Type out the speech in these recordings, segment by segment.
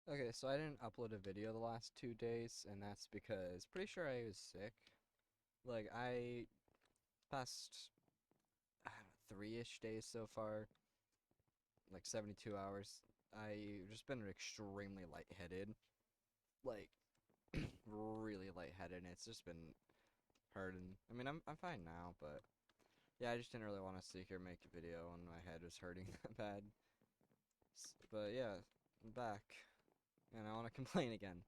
Okay, so I didn't upload a video the last 2 days, and that's because pretty sure I was sick. Like I past I don't know, 3-ish days so far, like 72 hours. I just been extremely lightheaded, like really lightheaded, and it's just been hurting. I mean, I'm fine now, but yeah, I just didn't really want to sit here and make a video, and my head was hurting that bad. But yeah, I'm back, and I want to complain again.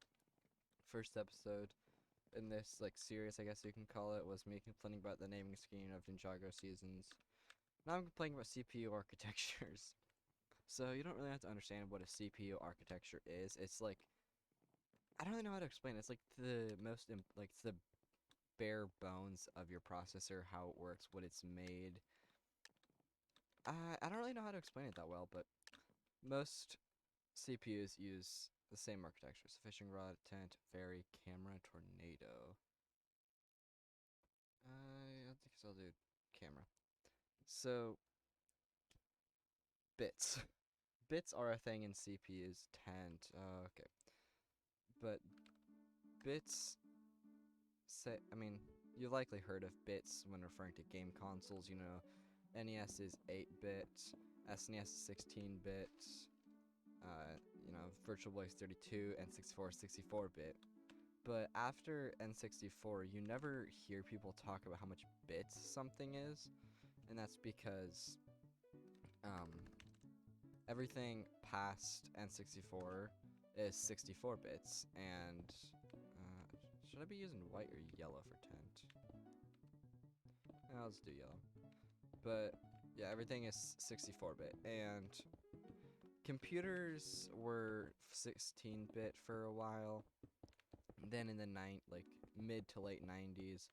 First episode in this like series, I guess you can call it, was me complaining about the naming scheme of Ninjago seasons. Now I'm complaining about CPU architectures. So you don't really have to understand what a CPU architecture is. It's like I don't really know how to explain it. It's like the most like it's the bare bones of your processor, how it works, what it's made. I don't really know how to explain it that well, but most CPUs use the same architecture: fishing rod, tent, fairy, camera, tornado. I think I'll do camera. So bits. Bits are a thing in CPUs. Tent. Okay, but bits say. I mean, you've likely heard of bits when referring to game consoles. You know, NES is 8-bit, SNES is 16-bit. You know, Virtual Boy is 32, N64 is 64-bit. But after N64, you never hear people talk about how much bits something is, and that's because um, everything past N64 is 64 bits, and should I be using white or yellow for tent? I'll just do yellow. But yeah, everything is 64-bit, and computers were 16-bit for a while. Then in the mid to late 90s,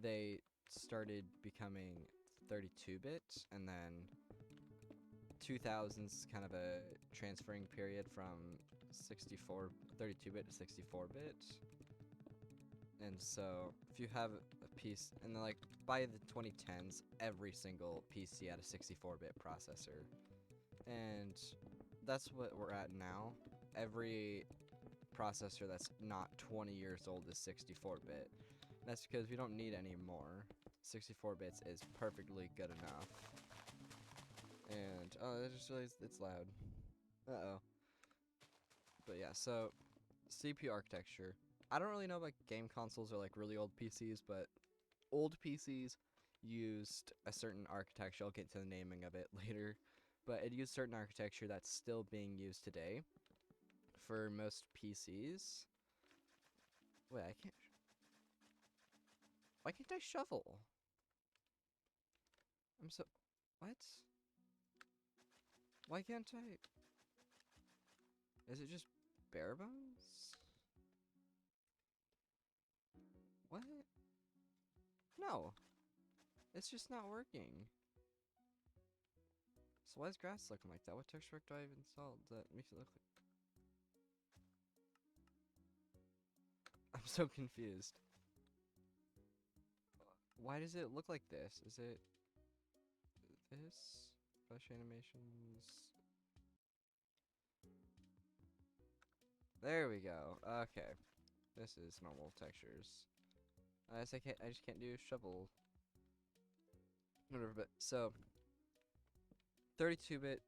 they started becoming 32-bit, and then 2000s kind of a transferring period from 32-bit to 64-bit. And so if you have a piece, and then like by the 2010s, every single PC had a 64-bit processor. And that's what we're at now. Every processor that's not 20 years old is 64-bit. That's because we don't need any more. 64 bits is perfectly good enough. And oh, I just realized it's loud. Uh-oh. But yeah, so CPU architecture. I don't really know about game consoles or like really old PCs, but old PCs used a certain architecture. I'll get to the naming of it later, but it used certain architecture that's still being used today for most PCs. Wait, I can't. Why can't I shovel? I'm so. What? Why can't I? Is it just bare bones? What? No, it's just not working. So why is grass looking like that? What texture do I have installed that makes it look like? I'm so confused. Why does it look like this? Is it this? Flash animations. There we go. Okay. This is normal textures. I just can't do shovel. Whatever, but so 32-bit.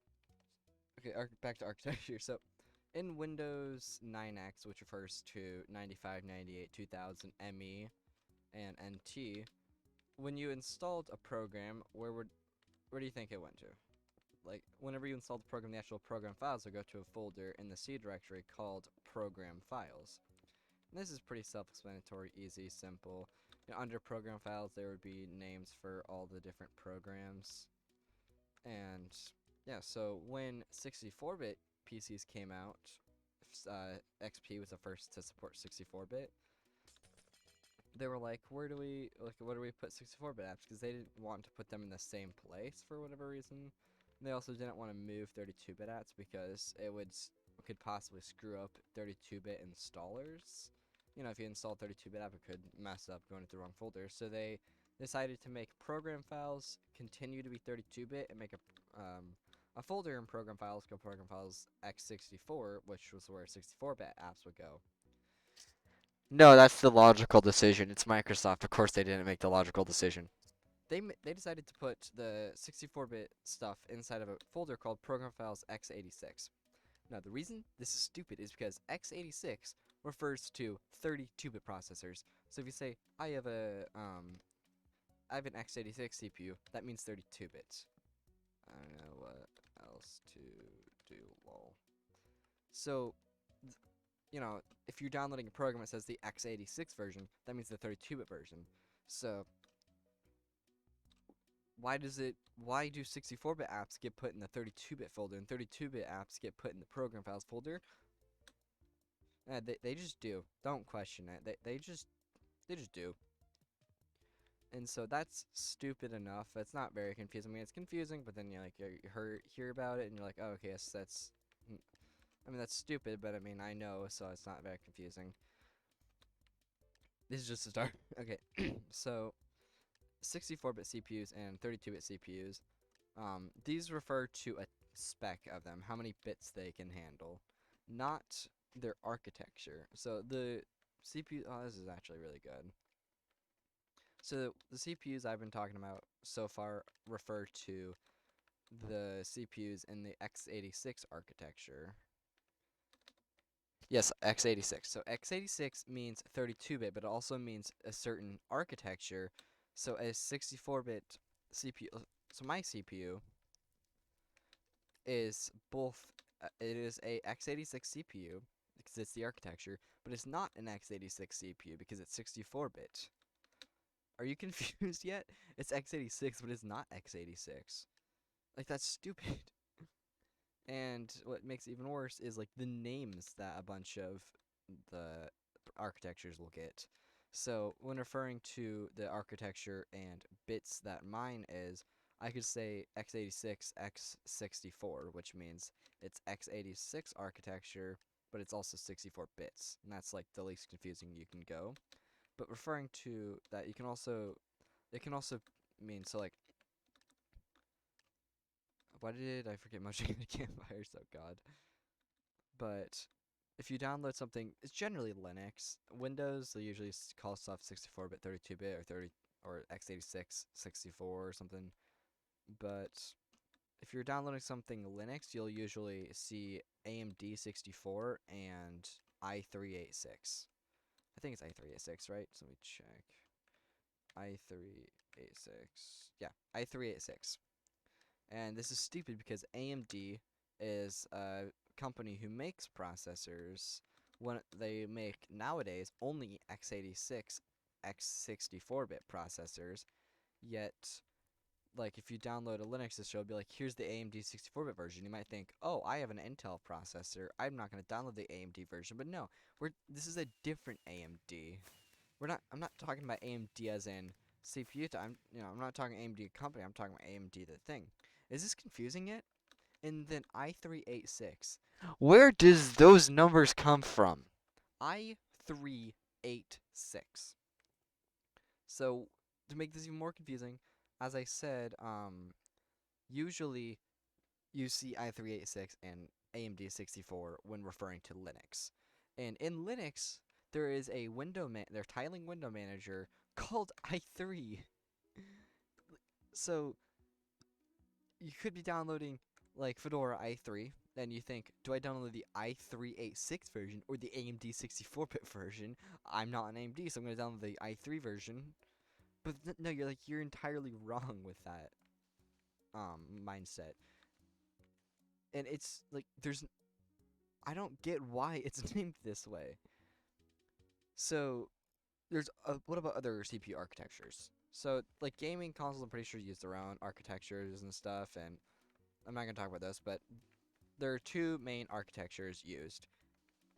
Okay, back to architecture. So in Windows 9X, which refers to 95, 98, 2000, ME, and NT, when you installed a program, where do you think it went to? Like, whenever you install the program, the actual program files will go to a folder in the C directory called Program Files. And this is pretty self-explanatory, easy, simple. You know, under Program Files, there would be names for all the different programs. And yeah, so when 64-bit PCs came out, XP was the first to support 64-bit. They were like, where do we put 64-bit apps? Because they didn't want to put them in the same place for whatever reason. And they also didn't want to move 32-bit apps because could possibly screw up 32-bit installers. You know, if you install 32-bit app, it could mess up going to the wrong folder. So they decided to make program files continue to be 32-bit and make A folder in program files called program files x64, which was where 64-bit apps would go. No, that's the logical decision. It's Microsoft. Of course, they didn't make the logical decision. They decided to put the 64-bit stuff inside of a folder called program files x86. Now, the reason this is stupid is because x86 refers to 32-bit processors. So if you say I have an x86 CPU, that means 32 bits. I don't know what else to do, lol. So, you know, if you're downloading a program that says the x86 version, that means the 32-bit version. So, why do 64-bit apps get put in the 32-bit folder and 32-bit apps get put in the program files folder? They just do. Don't question it. They just do. And so that's stupid enough. It's not very confusing. I mean, it's confusing, but then you hear about it and you're like, oh, okay, yes, that's. I mean, that's stupid, but I mean, I know, so it's not very confusing. This is just a start. Okay, so 64-bit CPUs and 32-bit CPUs. These refer to a spec of them, how many bits they can handle, not their architecture. So the CPU. Oh, this is actually really good. So the CPUs I've been talking about so far refer to the CPUs in the x86 architecture. Yes, x86. So x86 means 32-bit, but it also means a certain architecture. So a 64-bit CPU. So my CPU is both. It is a x86 CPU because it's the architecture, but it's not an x86 CPU because it's 64-bit. Are you confused yet? It's x86, but it's not x86. Like, that's stupid. And what makes it even worse is, like, the names that a bunch of the architectures will get. So, when referring to the architecture and bits that mine is, I could say x86, x64, which means it's x86 architecture, but it's also 64 bits. And that's, like, the least confusing you can go. But referring to that, it can also mean, so, like, why did I forget Mojang Campfires? Oh god. But if you download something, it's generally Linux. Windows, they usually call stuff 64-bit, 32-bit, or 30 or x86 64 or something. But if you're downloading something Linux, you'll usually see AMD 64 and i386. I think it's i386, right? So let me check. i386. Yeah, i386. And this is stupid because AMD is a company who makes processors when they make nowadays only x86, x64-bit processors. Yet, like, if you download a Linux distro, it'll be like, here's the AMD 64-bit version. You might think, oh, I have an Intel processor. I'm not going to download the AMD version. But no, this is a different AMD. I'm not talking about AMD as in CPU. I'm not talking AMD company. I'm talking about AMD the thing. Is this confusing yet? And then i386. Where does those numbers come from? i386. So to make this even more confusing, as I said, usually you see i386 and AMD 64 when referring to Linux. And in Linux, there is a their tiling window manager called i3. So you could be downloading like Fedora i3, and you think, do I download the i386 version or the AMD 64-bit version? I'm not an AMD, so I'm going to download the i3 version. But no, you're entirely wrong with that mindset. And it's like I don't get why it's named this way. So what about other CPU architectures? So like gaming consoles, I'm pretty sure use their own architectures and stuff, and I'm not gonna talk about this, but there are two main architectures used: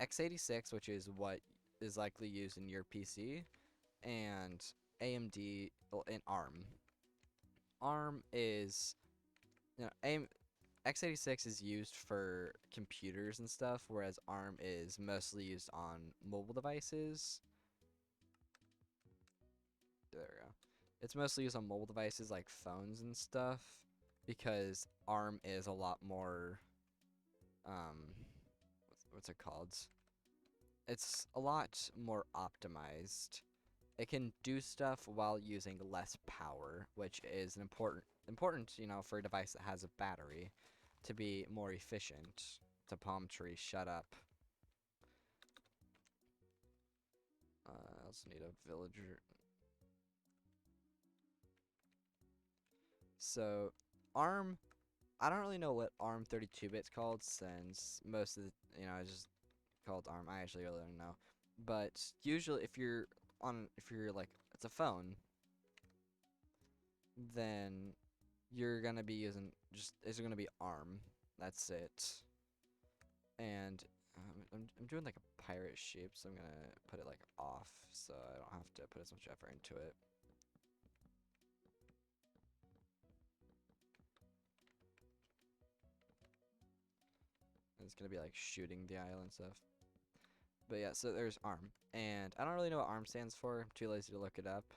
x86, which is what is likely used in your PC, and AMD and ARM. ARM is, x86 is used for computers and stuff, whereas ARM is mostly used on mobile devices. There we go. It's mostly used on mobile devices like phones and stuff. because ARM is a lot more what's it called? It's a lot more optimized. It can do stuff while using less power, which is an important, for a device that has a battery to be more efficient. To palm tree, shut up. I also need a villager. So, ARM, I don't really know what ARM 32-bit's called, since most of the, it's just called ARM. I actually really don't know. But usually if you're like, it's a phone, then you're gonna be using it's gonna be ARM. That's it. And I'm doing like a pirate shape, so I'm gonna put it like off, so I don't have to put as much effort into it. And it's gonna be like shooting the island stuff. But yeah, so there's ARM, and I don't really know what ARM stands for. I'm too lazy to look it up.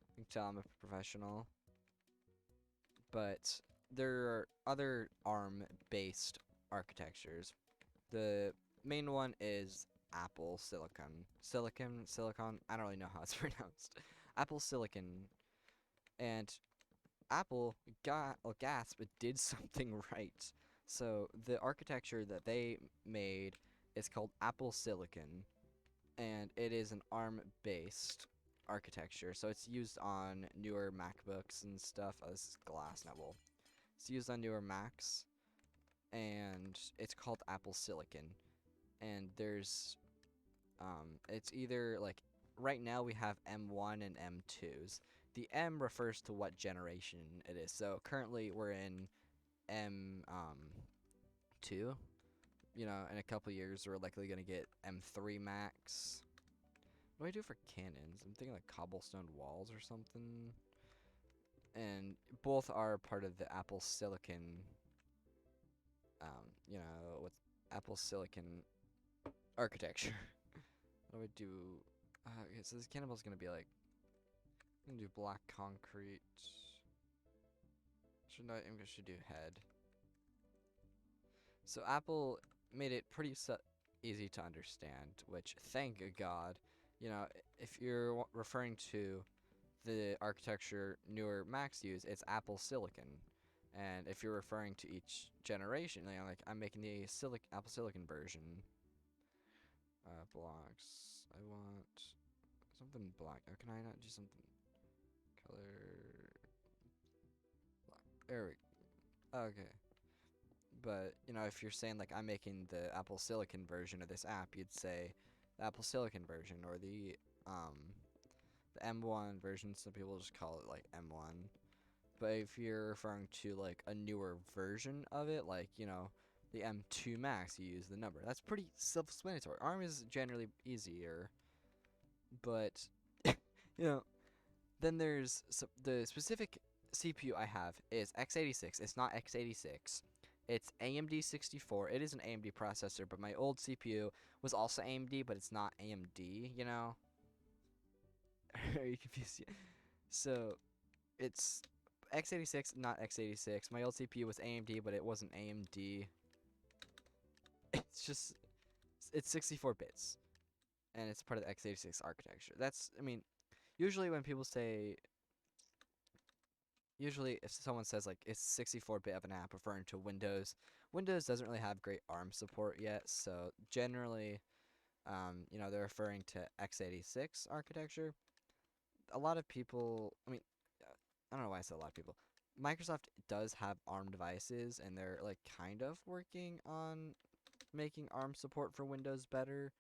You can tell I'm a professional. But there are other ARM-based architectures. The main one is Apple Silicon. Silicon, I don't really know how it's pronounced. Apple Silicon. And Apple gasp, it did something right. So the architecture that they made is called Apple Silicon, and it is an ARM-based architecture. So it's used on newer MacBooks and stuff. Oh, this is glass now. Well, it's used on newer Macs, and it's called Apple Silicon. And there's, it's either like, right now we have M1 and M2s. The M refers to what generation it is. So currently we're in M2. In a couple years we're likely gonna get M3 Max. What do I do for cannons? I'm thinking like cobblestone walls or something. And both are part of the Apple Silicon, with Apple Silicon architecture. What do I do? Okay, so this cannonball's gonna be like, I'm gonna do black concrete. Should do head. So Apple made it pretty easy to understand, which, thank God. If you're referring to the architecture newer Macs use, it's Apple Silicon. And if you're referring to each generation, like I'm making the Apple Silicon version. Blocks. I want something black. Oh, can I not do something color black? There we go. Okay. But, if you're saying like I'm making the Apple Silicon version of this app, you'd say the Apple Silicon version, or the M1 version. Some people just call it like M1. But if you're referring to like a newer version of it, like, the M2 Max, you use the number. That's pretty self-explanatory. ARM is generally easier, but then there's the specific CPU I have is x86. It's not x86. It's AMD 64. It is an AMD processor, but my old CPU was also AMD, but it's not AMD, Are you confused? So, it's x86, not x86. My old CPU was AMD, but it wasn't AMD. It's 64 bits, and it's part of the x86 architecture. Usually when people say, if someone says like it's 64-bit of an app referring to Windows, Windows doesn't really have great ARM support yet, so generally, they're referring to x86 architecture. A lot of people, I don't know why I said a lot of people. Microsoft does have ARM devices, and they're like kind of working on making ARM support for Windows better.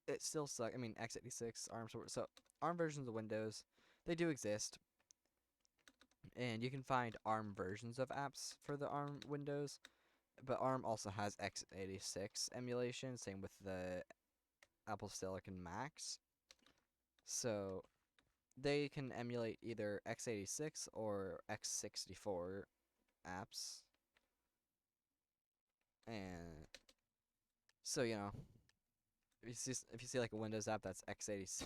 It still sucks. x86 ARM support. So ARM versions of Windows, they do exist, and you can find ARM versions of apps for the ARM Windows. But ARM also has x86 emulation. Same with the Apple Silicon Macs. So they can emulate either x86 or x64 apps. And so, if you see like a Windows app that's x86.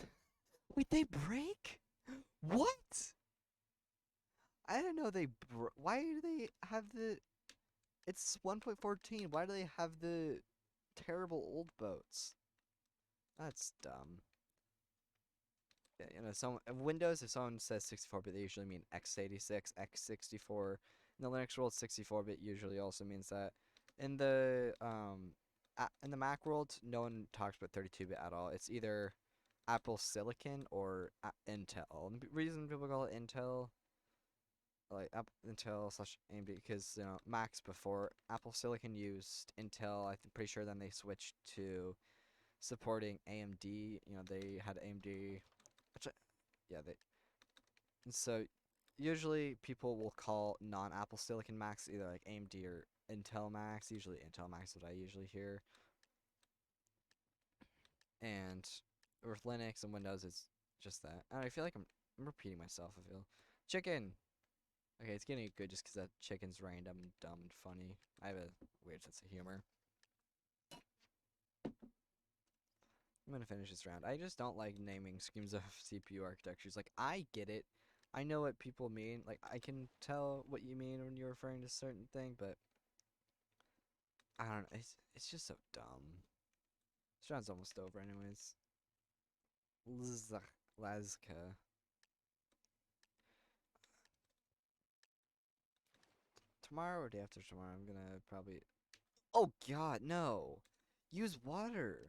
Wait, they break? What? I didn't know they. Why do they have the? It's 1.14. Why do they have the terrible old boats? That's dumb. Yeah, some Windows, if someone says 64-bit, they usually mean x86, x64. In the Linux world, 64-bit usually also means that. In the in the Mac world, no one talks about 32-bit at all. It's either Apple Silicon or Intel. And the reason people call it Intel, like Intel slash AMD, because Macs before Apple Silicon used Intel. I'm pretty sure then they switched to supporting AMD. They had AMD. Which, yeah, they. And so usually people will call non-Apple Silicon Macs either like AMD or Intel Macs. Usually Intel Macs is what I usually hear. And with Linux and Windows, it's just that. And I feel like I'm repeating myself. I feel chicken. Okay, it's getting good just because that chicken's random and dumb and funny. I have a weird sense of humor. I'm gonna finish this round. I just don't like naming schemes of CPU architectures. Like, I get it. I know what people mean. Like, I can tell what you mean when you're referring to a certain thing, but I don't know. It's just so dumb. This round's almost over, anyways. Lazka. Tomorrow or day after tomorrow, I'm gonna probably. Oh God, no! Use water.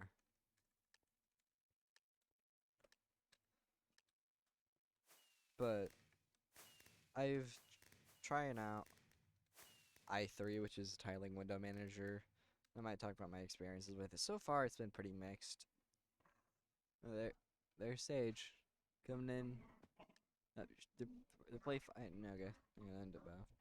But I've trying out i3, which is tiling window manager. I might talk about my experiences with it. So far, it's been pretty mixed. Oh, there's Sage coming in. The play. No, okay, I'm gonna end it, Bow.